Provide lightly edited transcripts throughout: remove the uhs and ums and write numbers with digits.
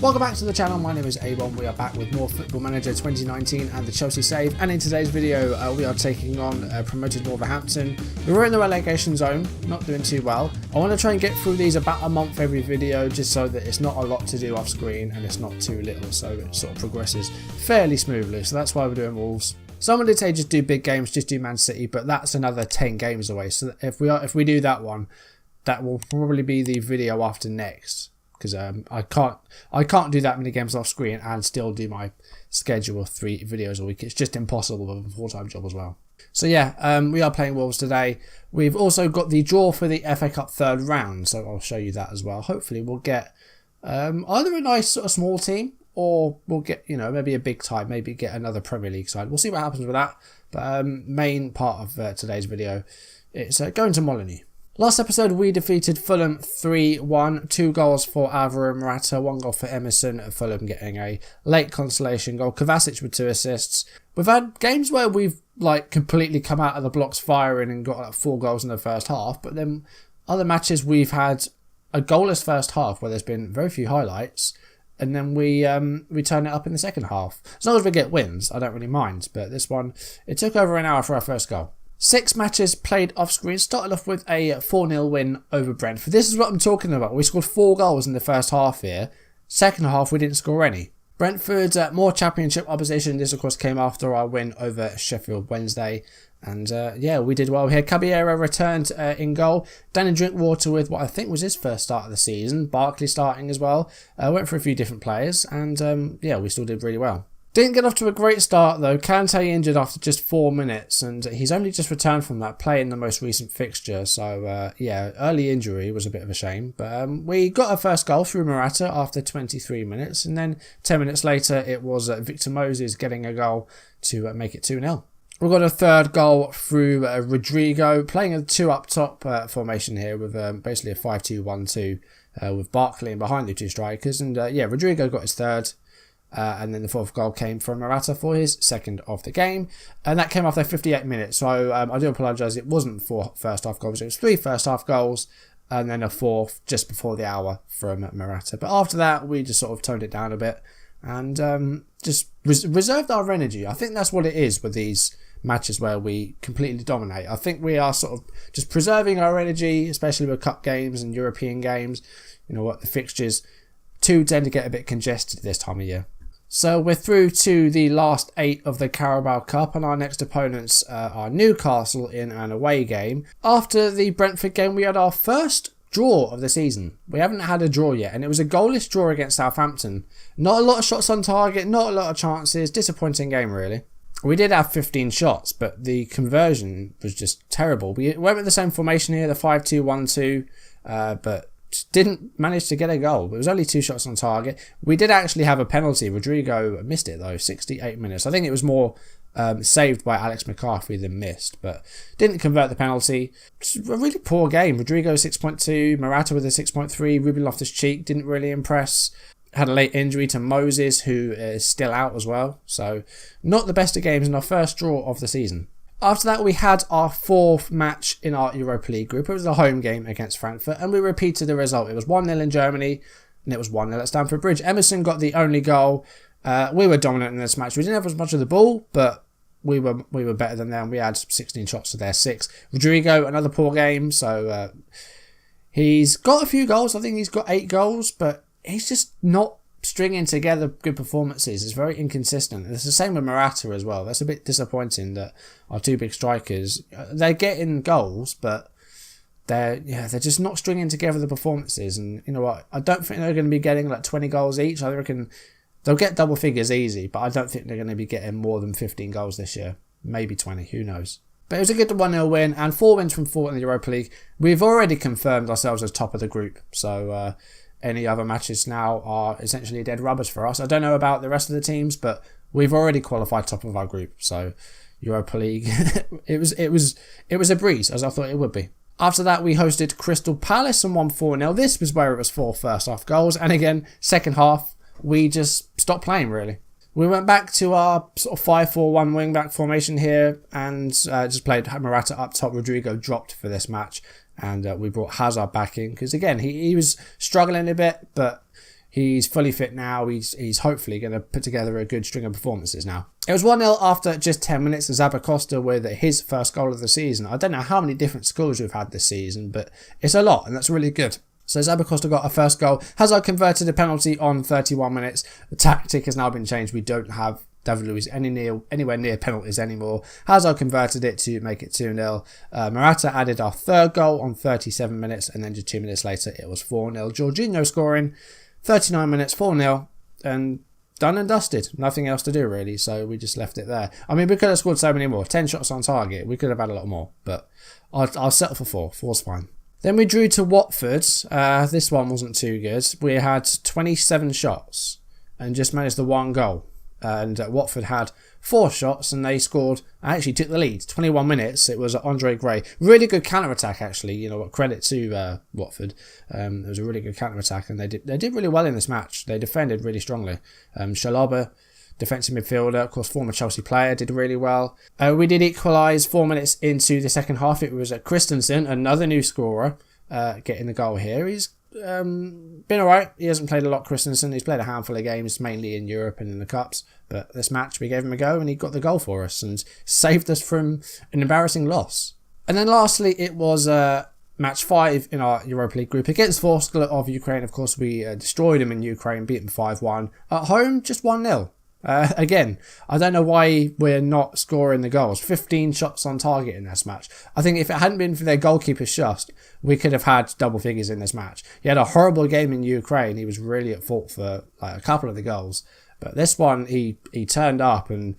Welcome back to the channel, my name is A-Bomb. We are back with more Football Manager 2019 and the Chelsea save, and in today's video we are taking on promoted Wolverhampton. We were in the relegation zone, not doing too well. I want to try and get through these about a month every video, just so that it's not a lot to do off screen and it's not too little, so it sort of progresses fairly smoothly. So that's why we're doing Wolves. Someone did say just do big games, just do Man City, but that's another 10 games away. So if we do that one, that will probably be the video after next. Because I can't do that many games off screen and still do my schedule of 3 videos a week. It's just impossible with a full-time job as well. So yeah, we are playing Wolves today. We've also got the draw for the FA Cup third round, so I'll show you that as well. Hopefully we'll get either a nice sort of small team, or we'll get, you know, maybe a big side, maybe get another Premier League side. We'll see what happens with that. But main part of today's video, it's going to Molineux. Last episode we defeated Fulham 3-1, 2 goals for Alvaro Morata, 1 goal for Emerson, Fulham getting a late consolation goal, Kovacic with 2 assists. We've had games where we've like completely come out of the blocks firing and got like 4 goals in the first half, but then other matches we've had a goalless first half where there's been very few highlights, and then we turn it up in the second half. As long as we get wins, I don't really mind, but this one, it took over an hour for our first goal. 6 matches played off screen, started off with a 4-0 win over Brentford. This is what I'm talking about. We scored 4 goals in the first half here. Second half, we didn't score any. Brentford, more championship opposition. This, of course, came after our win over Sheffield Wednesday. And yeah, we did well here. Caballero returned in goal. Danny Drinkwater with what I think was his first start of the season. Barkley starting as well. Went for a few different players. And yeah, we still did really well. Didn't get off to a great start though. Kante injured after just 4 minutes, and he's only just returned from that, play in the most recent fixture. So yeah, early injury was a bit of a shame. But we got our first goal through Morata after 23 minutes, and then 10 minutes later it was Victor Moses getting a goal to make it 2-0. We got a third goal through Rodrigo, playing a 2 up top formation here with basically a 5-2-1-2 with Barkley in behind the 2 strikers. And yeah, Rodrigo got his third. And then the 4th goal came from Morata for his 2nd of the game. And that came after 58 minutes. So I do apologise, it wasn't 4 first half goals. It was 3 first half goals and then a 4th just before the hour from Morata. But after that, we just sort of toned it down a bit and just reserved our energy. I think that's what it is with these matches where we completely dominate. I think we are sort of just preserving our energy, especially with cup games and European games. You know what, the fixtures tend to get a bit congested this time of year. So we're through to the last 8 of the Carabao Cup, and our next opponents are Newcastle in an away game. After the Brentford game, we had our first draw of the season. We haven't had a draw yet, and it was a goalless draw against Southampton. Not a lot of shots on target, not a lot of chances, disappointing game really. We did have 15 shots, but the conversion was just terrible. We went with the same formation here, the 5-2-1-2, but didn't manage to get a goal. It was only 2 shots on target. We did actually have a penalty. Rodrigo missed it though, 68 minutes. I think it was more saved by Alex McCarthy than missed, but didn't convert the penalty. Just a really poor game. Rodrigo 6.2, Morata with a 6.3, Ruben Loftus-Cheek didn't really impress. Had a late injury to Moses, who is still out as well. So not the best of games in our first draw of the season. After that, we had our 4th match in our Europa League group. It was a home game against Frankfurt, and we repeated the result. It was 1-0 in Germany, and it was 1-0 at Stamford Bridge. Emerson got the only goal. We were dominant in this match. We didn't have as much of the ball, but we were better than them. We had 16 shots to their 6. Rodrigo, another poor game. So he's got a few goals. I think he's got 8 goals, but he's just not stringing together good performances. Is very inconsistent. It's the same with Morata as well. That's a bit disappointing that our 2 big strikers, they're getting goals, but they're just not stringing together the performances. And you know what, I don't think they're going to be getting like 20 goals each. I reckon they'll get double figures easy, but I don't think they're going to be getting more than 15 goals this year. Maybe 20, who knows. But it was a good 1-0 win and 4 wins from 4 in the Europa League. We've already confirmed ourselves as top of the group, so any other matches now are essentially dead rubbers for us. I don't know about the rest of the teams, but we've already qualified top of our group. So Europa League, it was a breeze, as I thought it would be. After that, we hosted Crystal Palace and won 4-0. This was where it was 4 first half goals, and again, second half we just stopped playing really. We went back to our sort of 5-4-1 wing-back formation here and just played Morata up top. Rodrigo dropped for this match, and we brought Hazard back in because, again, he was struggling a bit, but He's fully fit now. He's hopefully going to put together a good string of performances now. It was 1-0 after just 10 minutes. Zappacosta with his first goal of the season. I don't know how many different scores we've had this season, but it's a lot, and that's really good. So Zappacosta got a first goal. Hazard converted a penalty on 31 minutes. The tactic has now been changed. We don't have David Luiz anywhere near penalties anymore. Hazard converted it to make it 2-0. Morata added our third goal on 37 minutes, and then just 2 minutes later it was 4-0. Jorginho scoring 39 minutes, 4-0, and done and dusted. Nothing else to do really, so we just left it there. I mean, we could have scored so many more. 10 shots on target. We could have had a lot more, but I'll settle for 4. 4's fine. Then we drew to Watford. This one wasn't too good. We had 27 shots and just managed the 1 goal. And Watford had 4 shots and they scored. I actually took the lead. 21 minutes. It was Andre Gray. Really good counter-attack actually. You know, credit to Watford. It was a really good counter-attack and they did really well in this match. They defended really strongly. Chalobah, defensive midfielder, of course former Chelsea player, did really well. We did equalise 4 minutes into the second half. It was Christensen, another new scorer, getting the goal here. He's been alright. He hasn't played a lot, Christensen. He's played a handful of games, mainly in Europe and in the Cups. But this match, we gave him a go and he got the goal for us and saved us from an embarrassing loss. And then lastly, it was match 5 in our Europa League group against Vorskla of Ukraine. Of course, we destroyed them in Ukraine, beat them 5-1. At home, just 1-0. Again, I don't know why we're not scoring the goals. 15 shots on target in this match. I think if it hadn't been for their goalkeeper shust, we could have had double figures in this match. He had a horrible game in Ukraine. He was really at fault for like a couple of the goals. But this one, he turned up, and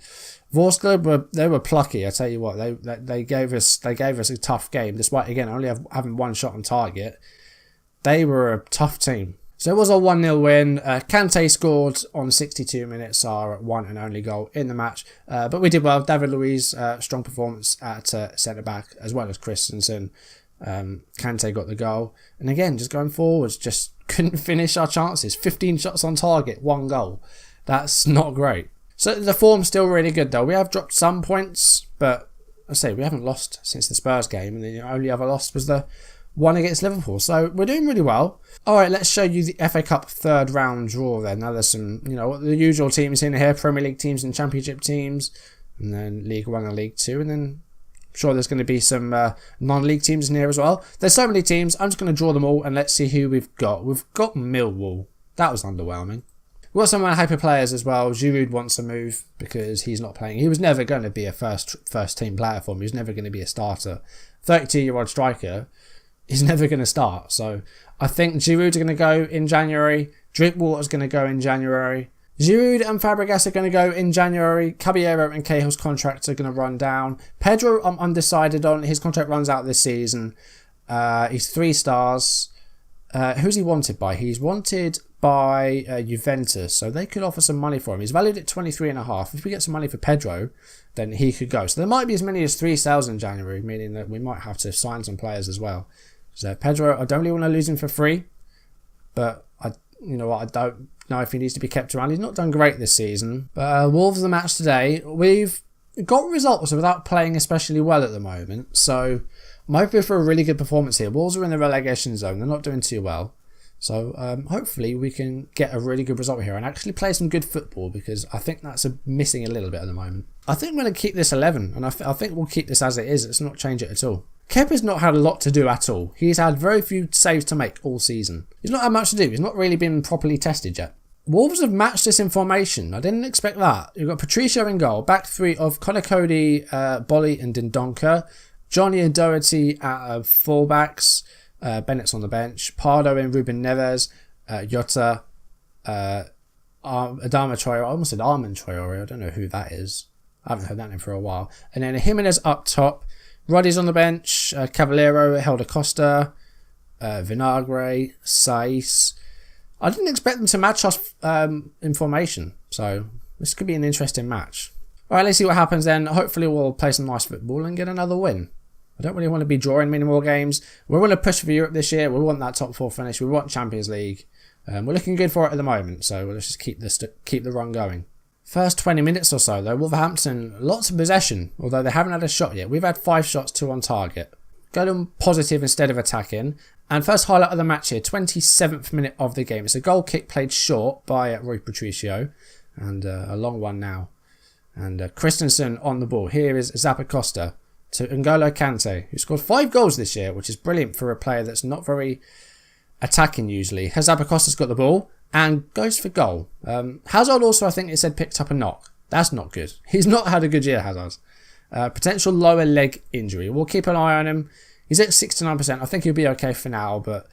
Vorskla they were plucky. I tell you what, they gave us a tough game, despite again only having 1 shot on target. They were a tough team. So it was a 1-0 win. Kante scored on 62 minutes, our one and only goal in the match. But we did well. David Luiz, strong performance at centre-back, as well as Christensen. Kante got the goal. And again, just going forwards, just couldn't finish our chances. 15 shots on target, 1 goal. That's not great. So the form's still really good, though. We have dropped some points, but I say we haven't lost since the Spurs game. And the only other loss was the 1 against Liverpool. So we're doing really well. Alright, let's show you the FA Cup third round draw then. Now there's some, the usual teams in here. Premier League teams and Championship teams. And then League 1 and League 2. And then I'm sure there's going to be some non-league teams in here as well. There's so many teams. I'm just going to draw them all and let's see who we've got. We've got Millwall. That was underwhelming. We've got some hyper players as well. Giroud wants to move because he's not playing. He was never going to be a first team player for me. He was never going to be a starter. 32-year-old striker. He's never going to start. So I think Giroud's going to go in January. Drinkwater's going to go in January. Giroud and Fabregas are going to go in January. Caballero and Cahill's contracts are going to run down. Pedro, I'm undecided on. His contract runs out this season. He's 3 stars. Who's he wanted by? He's wanted by Juventus. So they could offer some money for him. He's valued at 23.5. If we get some money for Pedro, then he could go. So there might be as many as 3 sales in January, meaning that we might have to sign some players as well. So Pedro, I don't really want to lose him for free, but I don't know if he needs to be kept around. He's not done great this season. But Wolves, the match today, we've got results without playing especially well at the moment. So I'm hoping for a really good performance here. Wolves are in the relegation zone. They're not doing too well. So hopefully we can get a really good result here and actually play some good football, because I think that's missing a little bit at the moment. I think we're going to keep this 11, and I think we'll keep this as it is. Let's not change it at all. Kepa's not had a lot to do at all. He's had very few saves to make all season. He's not had much to do. He's not really been properly tested yet. Wolves have matched this in formation. I didn't expect that. You've got Patricio in goal. Back 3 of Conor Cody, Bolly and Dindonka. Johnny and Doherty at fullbacks. Bennett's on the bench. Pardo and Ruben Neves. Jota. Adama Traore. I almost said Armand Traore. I don't know who that is. I haven't heard that name for a while. And then Jimenez up top. Roddy's on the bench. Cavallero, Helder Costa. Vinagre. Saiz. I didn't expect them to match us in formation. So this could be an interesting match. Alright, let's see what happens then. Hopefully we'll play some nice football and get another win. I don't really want to be drawing many more games. We want to push for Europe this year. We want that top 4 finish. We want Champions League. We're looking good for it at the moment. So let's just keep the run going. First 20 minutes or so though, Wolverhampton, lots of possession, although they haven't had a shot yet. We've had 5 shots, 2 on target. Go to positive instead of attacking, And first highlight of the match here, 27th minute of the game. It's a goal kick played short by Rui Patricio, and a long one now. And Christensen on the ball. Here is Zappacosta to N'Golo Kante, who scored 5 goals this year, which is brilliant for a player that's not very attacking usually. Zappacosta's got the ball and goes for goal. Hazard also, I think it said, picked up a knock. That's not good. He's not had a good year, Hazard. Potential lower leg injury. We'll keep an eye on him. He's at 69%. I think he'll be okay for now, but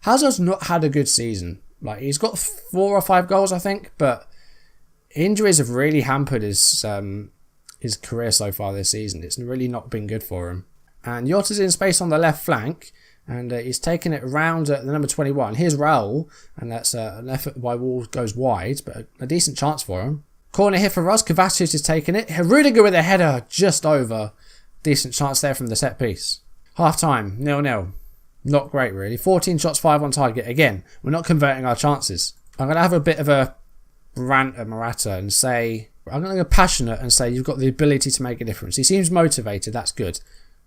Hazard's not had a good season. Like, he's got 4 or 5 goals, I think, but injuries have really hampered his career so far this season. It's really not been good for him. And Yota's in space on the left flank, and he's taking it around the number 21. Here's Raul, and that's an effort by Wolves, goes wide, but a decent chance for him. Corner here for us. Kovacic is taking it. Rudiger with a header just over. Decent chance there from the set piece. Half time, 0-0. Not great, really. 14 shots, 5 on target. Again, we're not converting our chances. I'm going to have a bit of a rant at Morata and say, I'm going to go passionate and say you've got the ability to make a difference. He seems motivated. That's good.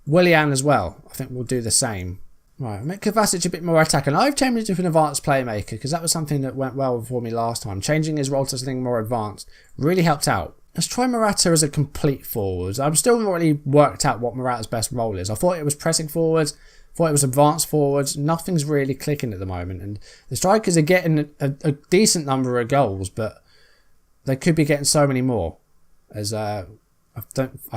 Willian as well. I think we'll do the same. Right, make Kovacic a bit more attacking. I've changed him to an advanced playmaker because that was something that went well for me last time. Changing his role to something more advanced really helped out. Let's try Morata as a complete forward. I'm still not really worked out what Morata's best role is. I thought it was pressing forward, thought it was advanced forward. Nothing's really clicking at the moment. And the strikers are getting a decent number of goals, but they could be getting so many more. As I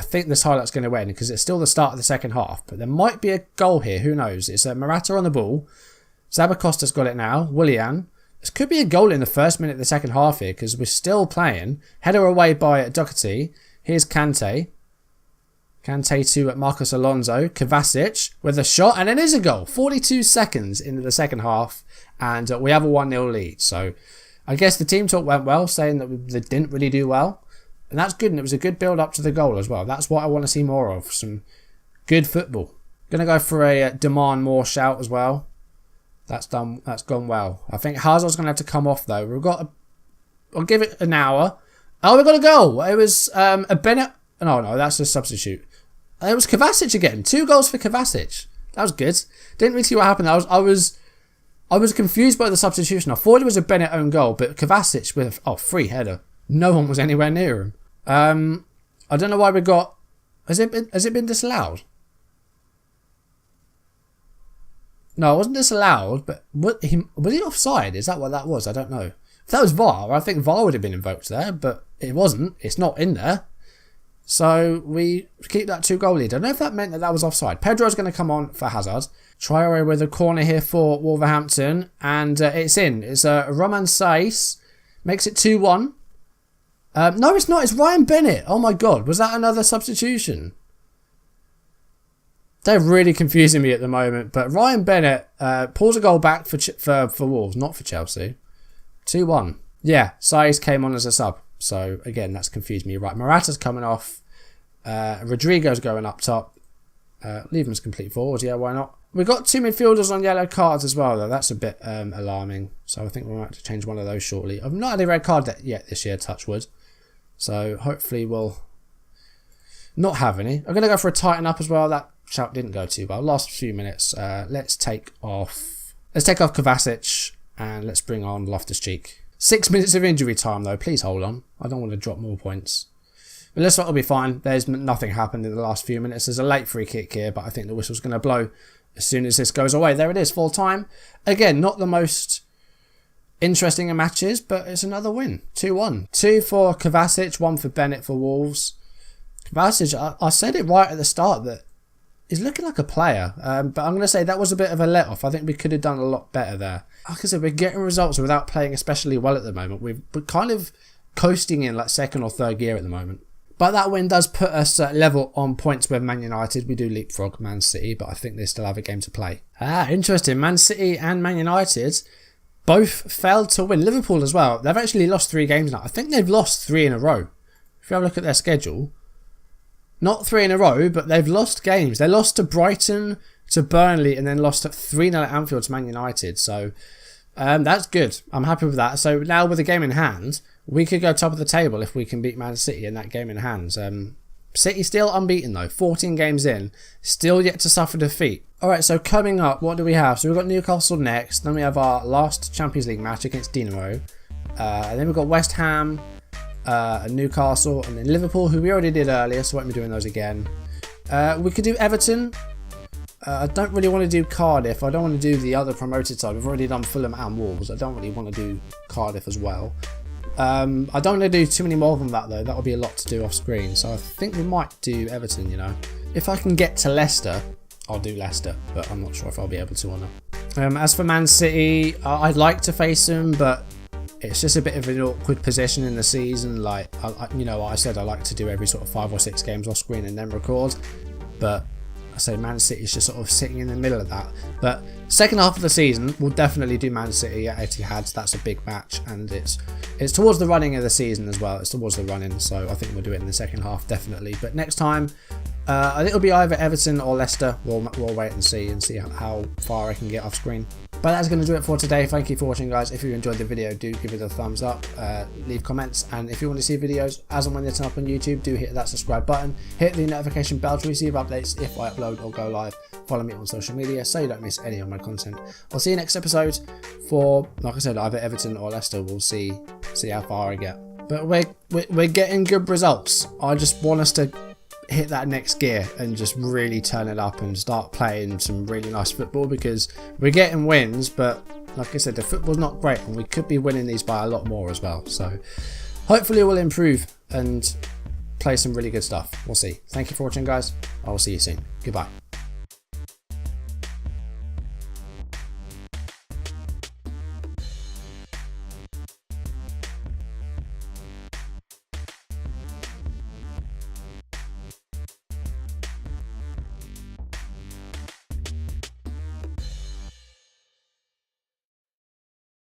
think this highlight's going to win because it's still the start of the second half. But there might be a goal here. Who knows? It's Morata on the ball. Zappacosta's got it now. Willian. This could be a goal in the first minute of the second half here because we're still playing. Header away by Doherty. Here's Kante. Kante to Marcos Alonso. Kovacic with a shot, and it is a goal. 42 seconds into the second half, and we have a 1-0 lead. So I guess the team talk went well, saying that they didn't really do well. And that's good, and it was a good build-up to the goal as well. That's what I want to see more of, some good football. Going to go for a demand more shout as well. That's gone well. I think Hazard's going to have to come off though. I'll give it an hour. Oh, we got a goal. It was a Bennett. No, that's a substitute. It was Kovacic again. 2 goals for Kovacic. That was good. Didn't really see what happened. I was confused by the substitution. I thought it was a Bennett own goal, but Kovacic with free header. No one was anywhere near him. I don't know why we got. Has it been disallowed? No, it wasn't disallowed, but was he offside? Is that what that was? I don't know. If that was VAR, I think VAR would have been invoked there, but it wasn't. It's not in there. So we keep that 2-goal lead. I don't know if that meant that was offside. Pedro's going to come on for Hazard. Traore with a corner here for Wolverhampton, and it's in. It's Roman Sais. Makes it 2-1. No, it's not. It's Ryan Bennett. Oh my God. Was that another substitution? They're really confusing me at the moment. But Ryan Bennett pulls a goal back for Wolves, not for Chelsea. 2-1. Yeah, Sais came on as a sub. So, again, that's confused me. Right, Morata's coming off. Rodrigo's going up top. Leave him as complete forwards. Yeah, why not? We've got 2 midfielders on yellow cards as well, though. That's a bit alarming. So, I think we might have to change one of those shortly. I've not had a red card yet this year, touch wood. So, hopefully we'll not have any. I'm going to go for a tighten up as well. That shout didn't go too well. Last few minutes. Let's take off Kovacic and let's bring on Loftus-Cheek. 6 minutes of injury time though. Please hold on. I don't want to drop more points. But this one will be fine. There's nothing happened in the last few minutes. There's a late free kick here, but I think the whistle's going to blow as soon as this goes away. There it is, full time. Again, not the most interesting of matches, but it's another win. 2-1. 2 for Kovacic, 1 for Bennett for Wolves. Kovacic, I said it right at the start that he's looking like a player, but I'm going to say that was a bit of a let-off. I think we could have done a lot better there. Like I said, we're getting results without playing especially well at the moment. We're kind of coasting in like second or third gear at the moment. But that win does put us level on points with Man United. We do leapfrog Man City, but I think they still have a game to play. Interesting. Man City and Man United both failed to win. Liverpool as well. They've actually lost 3 games now. I think they've lost 3 in a row. If you have a look at their schedule, not 3 in a row, but they've lost games. They lost to Brighton, to Burnley, and then lost at 3-0 at Anfield to Man United. So that's good. I'm happy with that. So now with the game in hand, we could go top of the table if we can beat Man City in that game in hand. City still unbeaten though, 14 games in, still yet to suffer defeat. Alright, so coming up, what do we have? So we've got Newcastle next, then we have our last Champions League match against Dinamo, and then we've got West Ham, Newcastle, and then Liverpool, who we already did earlier, so I won't be doing those again. We could do Everton. I don't really want to do Cardiff. I don't want to do the other promoted side. We've already done Fulham and Wolves. I don't really want to do Cardiff as well. I don't want to do too many more than that though. That would be a lot to do off screen. So I think we might do Everton, you know. If I can get to Leicester, I'll do Leicester. But I'm not sure if I'll be able to or not. As for Man City, I'd like to face them, but it's just a bit of an awkward position in the season. Like, you know what I said, I like to do every sort of 5 or 6 games off screen and then record. But I say Man City is just sort of sitting in the middle of that. But second half of the season, we'll definitely do Man City at Etihad. That's a big match, and it's towards the running of the season as well. It's towards the running, so I think we'll do it in the second half definitely. But next time, I think it'll be either Everton or Leicester. We'll wait and see how far I can get off screen. But that's going to do it for today. Thank you for watching, guys. If you enjoyed the video, do give it a thumbs up, leave comments, and if you want to see videos as and when they turn up on YouTube, do hit that subscribe button, hit the notification bell to receive updates if I upload or go live. Follow me on social media so you don't miss any of my content. I'll see you next episode for, like I said, either Everton or Leicester. We'll see how far I get. But we're getting good results. I just want us to hit that next gear and just really turn it up and start playing some really nice football, because we're getting wins, but like I said, the football's not great and we could be winning these by a lot more as well. So hopefully we'll improve and play some really good stuff. We'll see. Thank you for watching, guys. I will see you soon. Goodbye.